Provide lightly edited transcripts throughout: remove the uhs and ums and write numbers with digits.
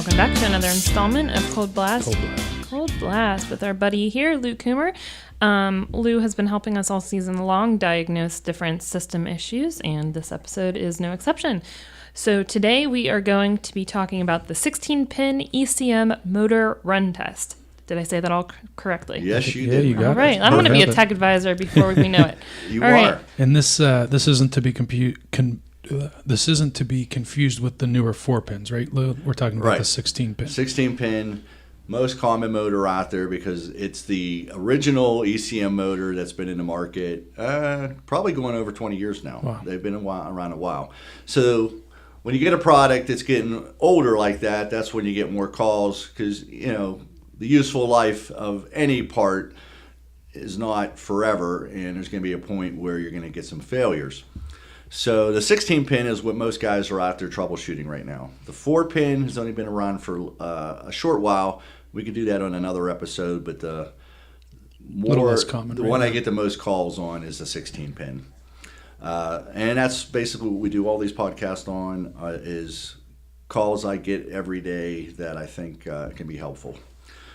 welcome back to another installment of Cold Blast. Cold Blast with our buddy here, Lou Kummer. Lou has been helping us all season long diagnose different system issues, and this episode is no exception. So today we are going to be talking about the 16-pin ECM motor run test. Did I say that all correctly? Yes, you did. You got all right. I'm going to be a tech advisor before we know it. You all are. Right. And this isn't to be this isn't to be confused with the newer 4-pins, right, Lou? We're talking about the 16-pin. 16-pin, most common motor out there because it's the original ECM motor that's been in the market probably going over 20 years now. Wow. They've been around a while. So when you get a product that's getting older like that, that's when you get more calls because, you know, the useful life of any part is not forever, and there's going to be a point where you're going to get some failures. So the 16-pin is what most guys are out there troubleshooting right now. The 4-pin has only been around for a short while. We could do that on another episode, but the one I get the most calls on is the 16-pin. And that's basically what we do all these podcasts on is calls I get every day that I think can be helpful.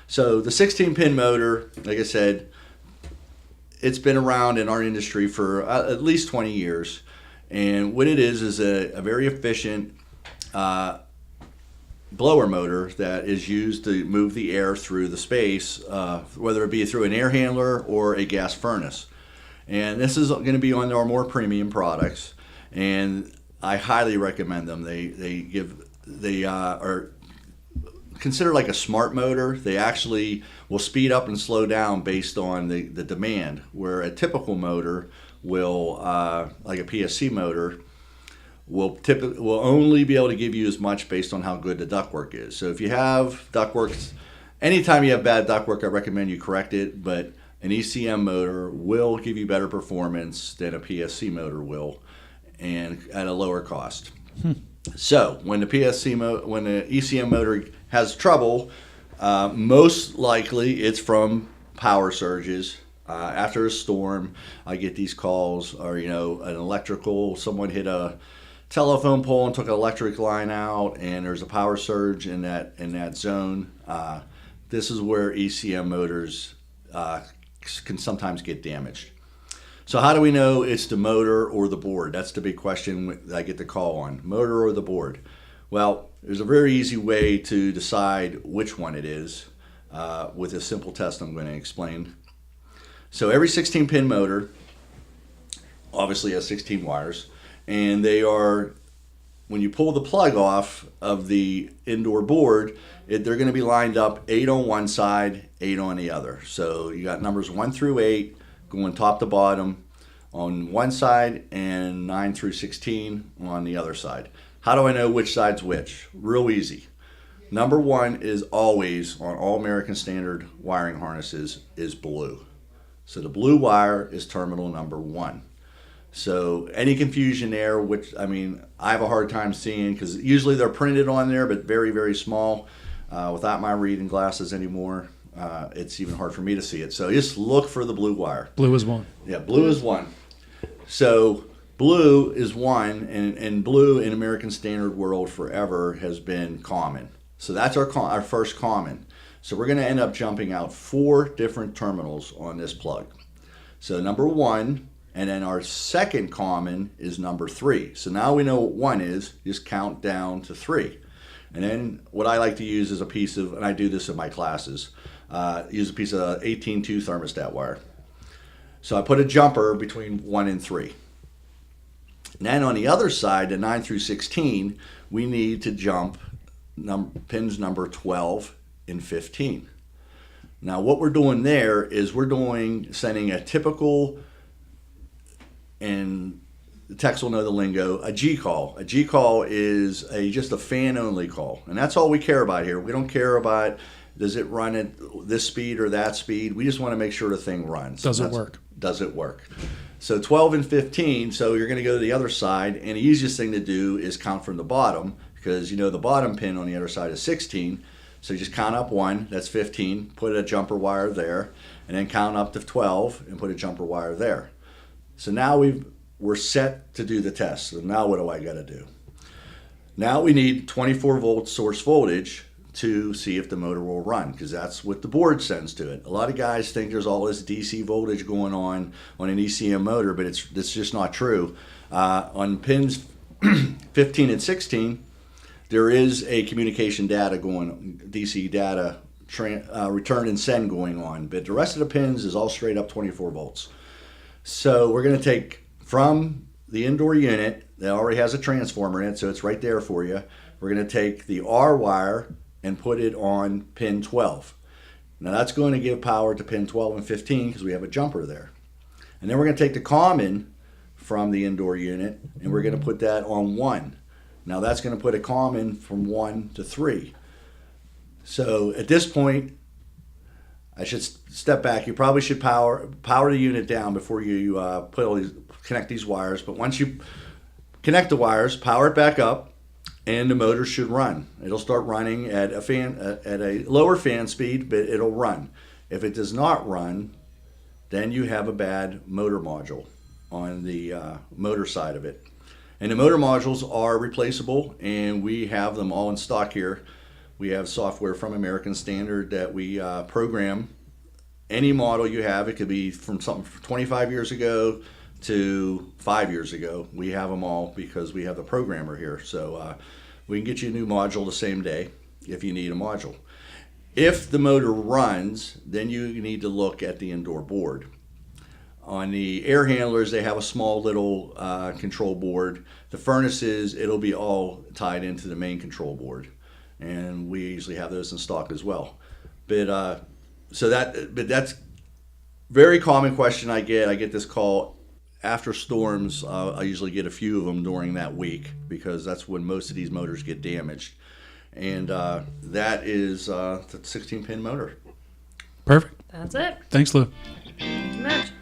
So the 16-pin motor, like I said, it's been around in our industry for at least 20 years. And what it is a very efficient blower motor that is used to move the air through the space, whether it be through an air handler or a gas furnace. And this is going to be on our more premium products, and I highly recommend them. They are considered like a smart motor. They actually will speed up and slow down based on the demand, where a typical motor will, like a PSC motor, will only be able to give you as much based on how good the ductwork is. So if you have ductwork, anytime you have bad ductwork, I recommend you correct it, but an ECM motor will give you better performance than a PSC motor will, and at a lower cost. So when the ECM motor has trouble, most likely it's from power surges. After a storm, I get these calls, or someone hit a telephone pole and took an electric line out, and there's a power surge in that zone. This is where ECM motors can sometimes get damaged. So how do we know it's the motor or the board? That's the big question that I get the call on, motor or the board. Well, there's a very easy way to decide which one it is with a simple test I'm going to explain. So every 16-pin motor obviously has 16 wires, and they are, when you pull the plug off of the indoor board, they're going to be lined up 8 on one side, 8 on the other. So you got numbers 1 through 8 going top to bottom on one side and 9 through 16 on the other side. How do I know which side's which? Real easy. Number 1 is always, on all American Standard wiring harnesses, is blue. So the blue wire is terminal number 1. So any confusion there, I have a hard time seeing because usually they're printed on there, but very, very small. Without my reading glasses anymore, it's even hard for me to see it. So just look for the blue wire. Blue is 1. Yeah, blue is 1. So blue is 1, and blue in American Standard world forever has been common. So that's our first common. So we're going to end up jumping out 4 different terminals on this plug. So number 1, and then our second common is number 3. So now we know what 1 is, just count down to 3. And then what I like to use is a piece of, and I do this in my classes, use a piece of 18-2 thermostat wire. So I put a jumper between 1 and 3. And then on the other side, the 9 through 16, we need to jump pins number 12 and 15. Now what we're doing there is sending a typical, and the techs will know the lingo, a G call. A G call is just a fan only call, and that's all we care about here. We don't care about does it run at this speed or that speed. We just want to make sure the thing runs. Does it work? Does it work? So 12 and 15, so you're going to go to the other side, and the easiest thing to do is count from the bottom, because the bottom pin on the other side is 16. So you just count up 1, that's 15, put a jumper wire there, and then count up to 12 and put a jumper wire there. So now we're set to do the test. So now what do I got to do? Now we need 24 volt source voltage to see if the motor will run, because that's what the board sends to it. A lot of guys think there's all this DC voltage going on an ECM motor, but it's just not true. On pins 15 and 16, there is a communication data going, DC data return and send going on, but the rest of the pins is all straight up 24 volts. So we're going to take from the indoor unit that already has a transformer in it, so it's right there for you. We're going to take the R wire and put it on pin 12. Now that's going to give power to pin 12 and 15 because we have a jumper there. And then we're going to take the common from the indoor unit and we're going to put that on 1. Now that's going to put a common from 1 to 3. So at this point, I should step back. You probably should power the unit down before you connect these wires. But once you connect the wires, power it back up, and the motor should run. It'll start running at a lower fan speed, but it'll run. If it does not run, then you have a bad motor module on the motor side of it. And the motor modules are replaceable, and we have them all in stock here. We have software from American Standard that we program any model you have. It could be from something from 25 years ago to 5 years ago. We have them all because we have the programmer here. So we can get you a new module the same day if you need a module. If the motor runs, then you need to look at the indoor board. On the air handlers, they have a small little control board. The furnaces, it'll be all tied into the main control board. And we usually have those in stock as well. But that's very common question I get. I get this call after storms. I usually get a few of them during that week because that's when most of these motors get damaged. And that is the 16-pin motor. Perfect. That's it. Thanks, Lou. Thank you much.